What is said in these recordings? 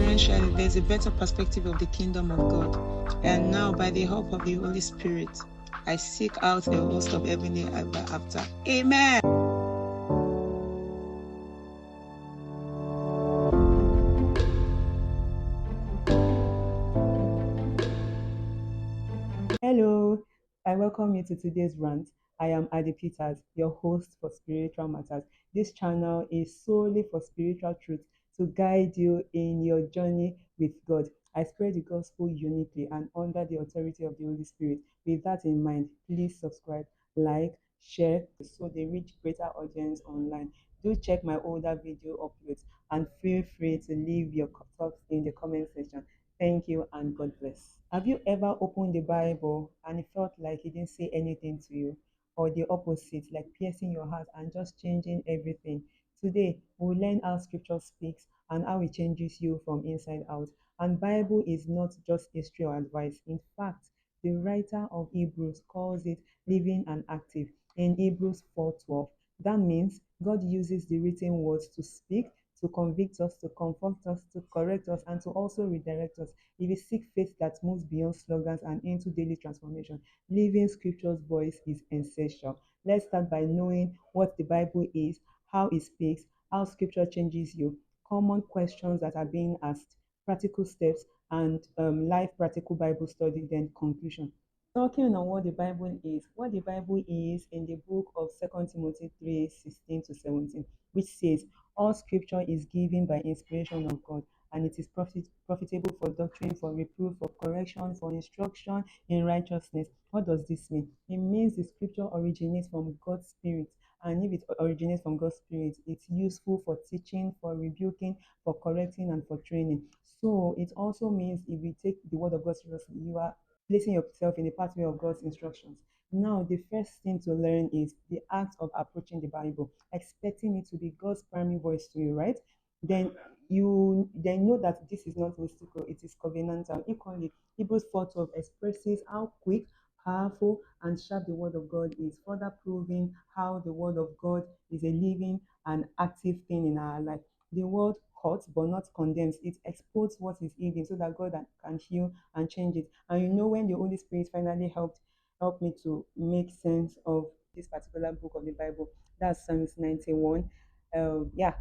experientially, there's a better perspective of the kingdom of God. And now, by the help of the Holy Spirit, I seek out the host of heavenly ever after. Amen. Hello, I welcome you to today's rant. I am Adi Peters, your host for Spiritual Matters. This channel is solely for spiritual truth to guide you in your journey with God. I spread the gospel uniquely and under the authority of the Holy Spirit. With that in mind, please subscribe, like, share so they reach greater audience online. Do check my older video uploads and feel free to leave your thoughts in the comment section. Thank you and God bless. Have you ever opened the Bible and it felt like it didn't say anything to you? Or the opposite, like piercing your heart and just changing everything? Today, we'll learn how scripture speaks and how it changes you from inside out. And Bible is not just history or advice. In fact, the writer of Hebrews calls it living and active in Hebrews 4:12. That means God uses the written words to speak, to convict us, to comfort us, to correct us, and to also redirect us. If you seek faith that moves beyond slogans and into daily transformation, living scripture's voice is essential. Let's start by knowing what the Bible is, how it speaks, how scripture changes you, common questions that are being asked, practical steps, and live practical Bible study, then conclusion. Talking on what the Bible is in the book of 2 Timothy 3:16-17, which says, all scripture is given by inspiration of God, and it is profitable for doctrine, for reproof, for correction, for instruction in righteousness. What does this mean? It means the scripture originates from God's Spirit. And if it originates from God's Spirit, it's useful for teaching, for rebuking, for correcting, and for training. So it also means if you take the word of God seriously, you are placing yourself in the pathway of God's instructions. Now, the first thing to learn is the act of approaching the Bible, expecting it to be God's primary voice to you, right? Then you then know that this is not mystical, it is covenantal. Equally, Hebrews 4:12 expresses how quick, powerful, and sharp the word of God is, further proving how the word of God is a living and active thing in our life. The word cuts but not condemns. It exposes what is hidden so that God can heal and change it. And you know, when the Holy Spirit finally helped me to make sense of this particular book of the Bible, that's Psalms 91. Yeah,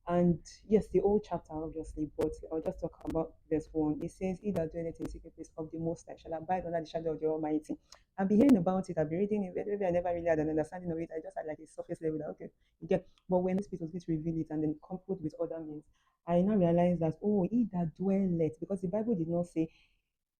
and yes, the whole chapter obviously, but I'll just talk about verse 1. It says, he that dwelleth in the secret place of the Most High shall abide under the shadow of the Almighty. I've been hearing about it, I've been reading it, maybe I never really had an understanding of it. I just had like a surface level that, okay, you get. But when the Spirit was going to reveal it and then coupled with other means, I now realized that, oh, he that dwelleth, because the Bible did not say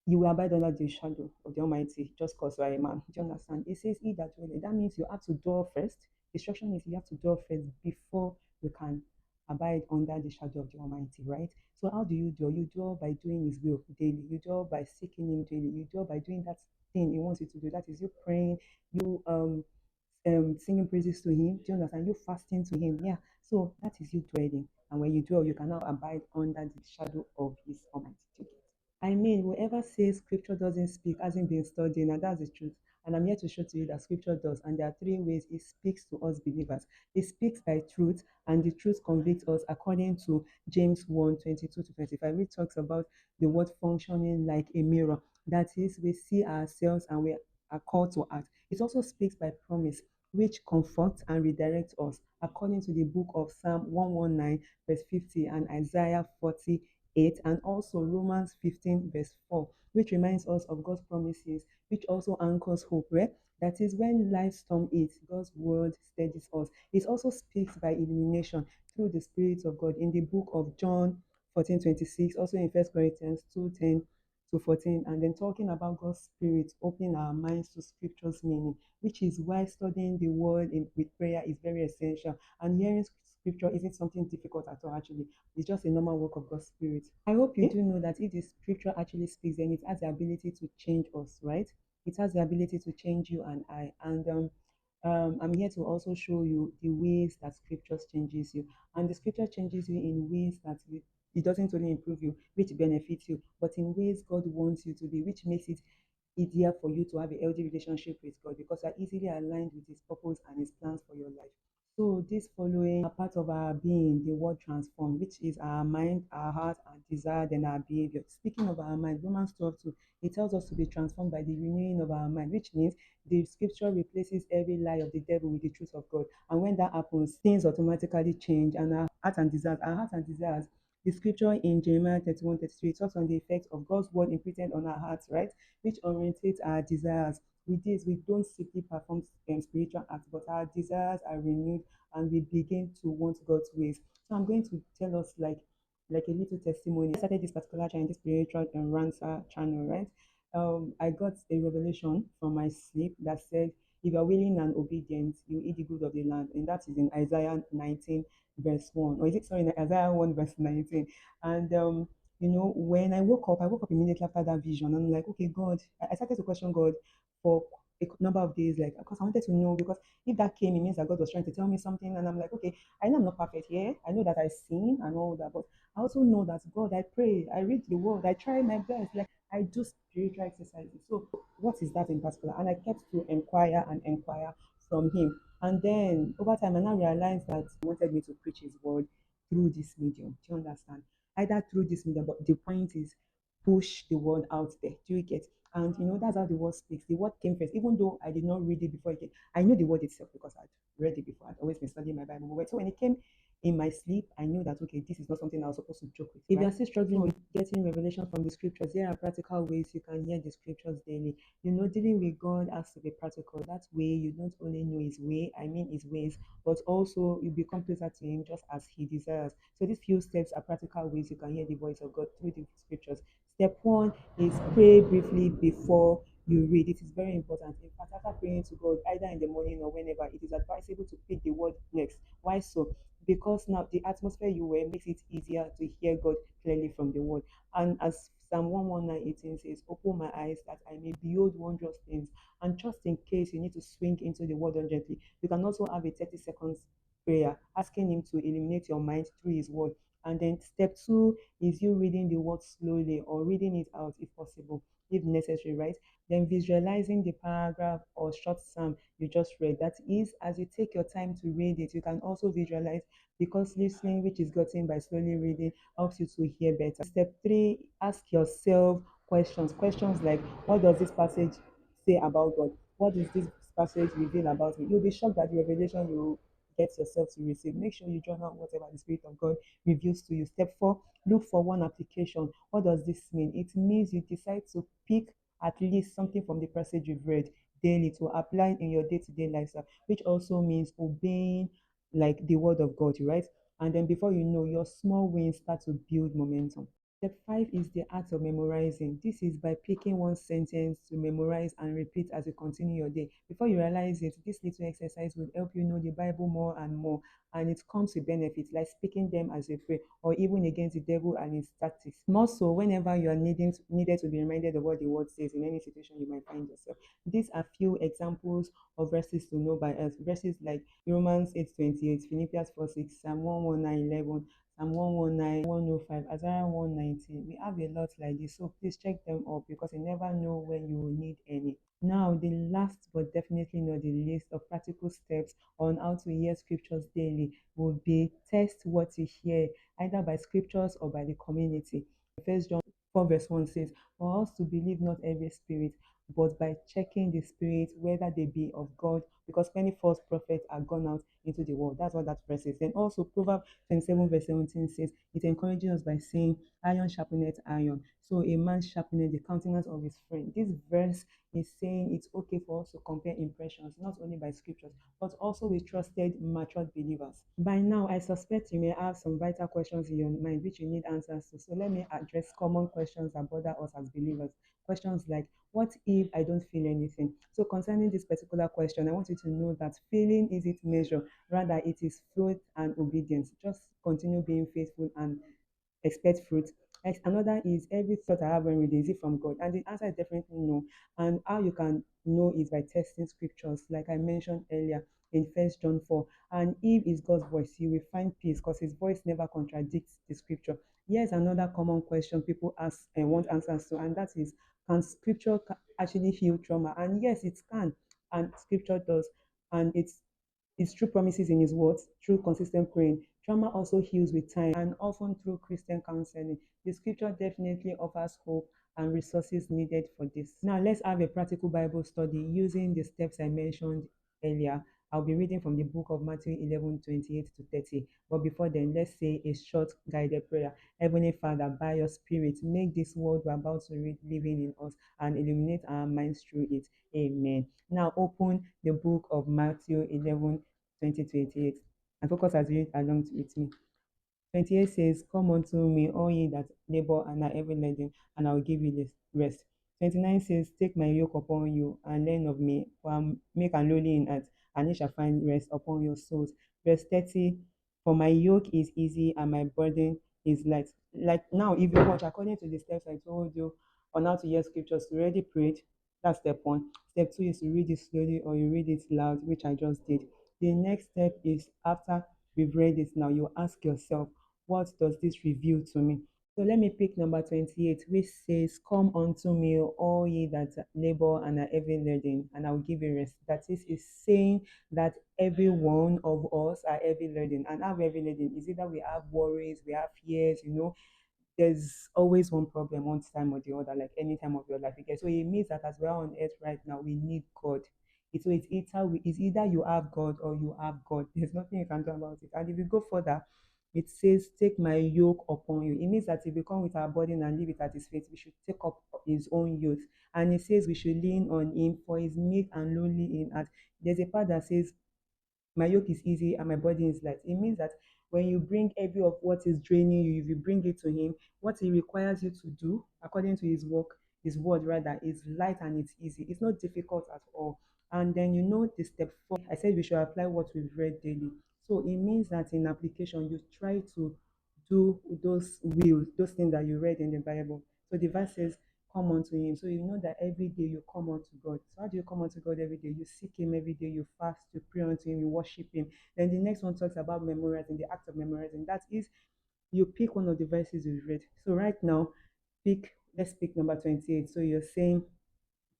you will abide under the shadow of the Almighty just because you are a man. Do you understand? It says, he that dwelleth. That means you have to dwell first. The instruction is you have to dwell first before you can abide under the shadow of the Almighty, right? So, how do you dwell? You dwell by doing His will daily. You dwell by seeking Him daily. You dwell by doing that thing He wants you to do. That is you praying, you singing praises to Him. Do you understand? You fasting to Him. Yeah. So, that is you dwelling. And when you dwell, you can now abide under the shadow of His Almighty. I mean, whoever says scripture doesn't speak hasn't been studying, and that's the truth. And I'm here to show to you that scripture does. And there are three ways it speaks to us believers. It speaks by truth, and the truth convicts us according to James 1:22-25, which talks about the word functioning like a mirror. That is, we see ourselves and we are called to act. It also speaks by promise, which comforts and redirects us, according to the book of Psalm 119, verse 50, and Isaiah 40:8, and also Romans 15, verse 4, which reminds us of God's promises, which also anchors hope, right? That is, when life storm hits, God's word steadies us. It also speaks by illumination through the Spirit of God in the book of John 14:26, also in 1 Corinthians 2:10-14, and then talking about God's Spirit opening our minds to Scripture's meaning, which is why studying the Word with prayer is very essential. And hearing Scripture isn't something difficult at all, actually. It's just a normal work of God's Spirit. I hope you do know that if the Scripture actually speaks, then it has the ability to change us, right? It has the ability to change you and I. And I'm here to also show you the ways that Scriptures changes you. And the Scripture changes you in ways that it doesn't only improve you, which benefits you, but in ways God wants you to be, which makes it easier for you to have a healthy relationship with God because you are easily aligned with His purpose and His plans for your life. So this following are part of our being, the word transform, which is our mind, our heart, our desire, and our behavior. Speaking of our mind, Romans 12:2, it tells us to be transformed by the renewing of our mind, which means the scripture replaces every lie of the devil with the truth of God. And when that happens, things automatically change and our heart and desires. The scripture in Jeremiah 31:33 talks on the effect of God's word imprinted on our hearts, right? Which orientates our desires. With this, we don't simply perform spiritual acts, but our desires are renewed and we begin to want God's ways. So I'm going to tell us like a little testimony. I started this particular channel, this spiritual and rancer channel, right? I got a revelation from my sleep that said, if you are willing and obedient, you eat the good of the land. And that is in Isaiah 19, verse 1. Or is it, sorry, in Isaiah 1, verse 19. And, when I woke up immediately after that vision. I'm like, okay, God, I started to question God for a number of days, like, because I wanted to know, because if that came, it means that God was trying to tell me something. And I'm like, okay, I know I'm not perfect here. I know that I sin and all that, but I also know that God, I pray, I read the word, I try my best. Like, I do spiritual exercises. So what is that in particular? And I kept to inquire and inquire from him. And then over time, I now realized that he wanted me to preach his word through this medium. Do you understand? Either through this medium, but the point is push the word out there. Do you get? And that's how the word speaks. The word came first, even though I did not read it before it came. I knew the word itself because I'd read it before. I'd always been studying my Bible. But so when it came in my sleep, I knew that okay, this is not something I was supposed to joke with. If you're still struggling with getting revelation from the scriptures, there are practical ways you can hear the scriptures daily. Dealing with God has to be practical. That way, you don't only know His way, I mean His ways, but also you become closer to Him just as He desires. So these few steps are practical ways you can hear the voice of God through the scriptures. Step one is pray briefly before you read. It is very important. In fact, after praying to God, either in the morning or whenever, it is advisable to pick the word next. Why so? Because now the atmosphere you were makes it easier to hear God clearly from the word. And as Psalm 119:18 says, open my eyes that I may behold wondrous things. And just in case you need to swing into the word urgently, you can also have a 30 seconds prayer asking Him to illuminate your mind through His word. And then step two is you reading the word slowly or reading it out if possible, if necessary, right? Then visualizing the paragraph or short psalm you just read. That is, as you take your time to read it, you can also visualize, because listening, which is gotten by slowly reading, helps you to hear better. Step three, ask yourself questions. Questions like, what does this passage say about God? What does this passage reveal about me? You'll be shocked at the revelation you get yourself to receive. Make sure you journal whatever the Spirit of God reveals to you. Step four, look for one application. What does this mean? It means you decide to pick at least something from the passage you've read daily to apply in your day-to-day lifestyle, which also means obeying like the word of God, right? And then before you know, your small wins start to build momentum. Step five is the art of memorizing. This is by picking one sentence to memorize and repeat as you continue your day. Before you realize it, this little exercise will help you know the Bible more and more. And it comes with benefits like speaking them as a prayer or even against the devil and his tactics. More so, whenever you are needed to be reminded of what the word says in any situation you might find yourself. These are few examples of verses to know by us. Verses like Romans 8:28, Philippians 4:6, Psalm 119:11, Psalm 119, 105, Isaiah 119. We have a lot like this, so please check them up because you never know when you will need any. Now, the last but definitely not the least of practical steps on how to hear scriptures daily would be test what you hear, either by scriptures or by the community. First John 4 verse 1 says, for us to believe not every spirit, but by checking the spirits whether they be of God, because many false prophets are gone out into the world. That's what that verse says. Then also Proverbs 27 verse 17 says, it encourages us by saying, iron sharpeneth iron. So a man sharpeneth the countenance of his friend. This verse is saying it's okay for us to compare impressions, not only by scriptures, but also with trusted, matured believers. By now, I suspect you may have some vital questions in your mind which you need answers to. So let me address common questions that bother us as believers. Questions like, what if I don't feel anything? So concerning this particular question, I want you to know that feeling isn't measure, rather it is fruit and obedience. Just continue being faithful and expect fruit. Another is, every thought I have when reading, is it from God? And the answer is definitely no. And how you can know is by testing scriptures, like I mentioned earlier in First John 4. And if it's God's voice, you will find peace because His voice never contradicts the scripture. Here's another common question people ask and want answers to, and that is, can scripture actually heal trauma? And yes, it can, and scripture does. And it's His true promises in his words, through consistent praying. Trauma also heals with time and often through Christian counseling. The scripture definitely offers hope and resources needed for this. Now, let's have a practical Bible study using the steps I mentioned earlier. I'll be reading from the book of Matthew 11:28 to 30. But before then, let's say a short guided prayer. Heavenly Father, by your Spirit, make this word we're about to read living in us and illuminate our minds through it. Amen. Now, open the book of Matthew 11:20-28 and focus as you read along with me. 28 says, Come unto me, all ye that labor and are heavy laden, and I will give you rest. 29 says, Take my yoke upon you and learn of me, for I am meek and lowly in heart, and ye shall find rest upon your souls. Verse 30, For my yoke is easy and my burden is light. Like now, if you watch, according to the steps I told you on how to hear scriptures, you already prayed. That's step one. Step two is to read it slowly or you read it loud, which I just did. The next step is after we've read it now, you ask yourself, what does this reveal to me? So let me pick number 28, which says, Come unto me, all ye that labor and are heavy laden, and I will give you rest. That is saying that every one of us are heavy laden. And our heavy laden is either we have worries, we have fears, there's always one problem one time or the other, like any time of your life. Okay? So it means that as we're on earth right now, we need God. So it's either you have God or you have God. There's nothing you can do about it. And if you go further, it says, Take my yoke upon you. It means that if we come with our burden and leave it at his feet, we should take up his own yoke. And it says we should lean on him, for his meek and lowly in heart. There's a part that says, My yoke is easy and my burden is light. It means that when you bring every of what is draining you, if you bring it to him, what he requires you to do, according to his word rather, is light and it's easy. It's not difficult at all. And then the step four, I said we should apply what we've read daily. So it means that in application, you try to do those things that you read in the Bible. So the verse says, Come unto him. So you know that every day you come unto God. So how do you come unto God every day? You seek him every day, you fast, you pray unto him, you worship him. Then the next one talks about memorizing, the act of memorizing. That is, you pick one of the verses you've read. So right now, let's pick number 28. So you're saying,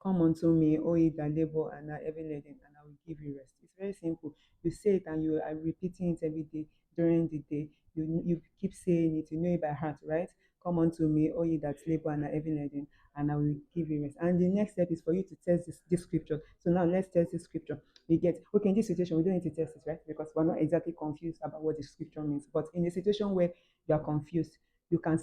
Come unto me, all ye that labor and are heavy laden, and I will give you rest. It's very simple. You say it and you are repeating it every day during the day. You keep saying it, you know it by heart, right? Come unto me, all ye that labor and are heavy laden, and I will give you rest. And the next step is for you to test this scripture. So now let's test this scripture. We get, okay, in this situation, we don't need to test it, right? Because we're not exactly confused about what the scripture means. But in a situation where you are confused, you can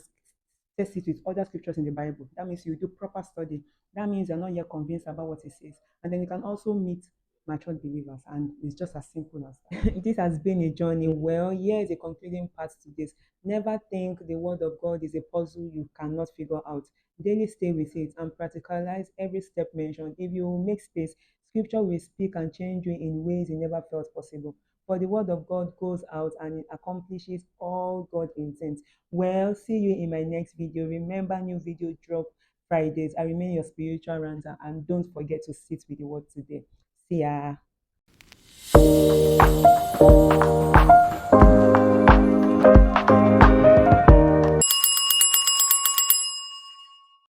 test it with other scriptures in the Bible. That means you do proper study. That means you're not yet convinced about what it says. And then you can also meet mature believers, and it's just as simple as that. This has been a journey. Well, here is a concluding part to this. Never think the word of God is a puzzle you cannot figure out. Daily stay with it and practicalize every step mentioned. If you make space, scripture will speak and change you in ways you never felt possible. For the word of God goes out and it accomplishes all God intends. Well, see you in my next video. Remember, new video drop Fridays. I remain your spiritual ranter, and don't forget to sit with the word today. See ya.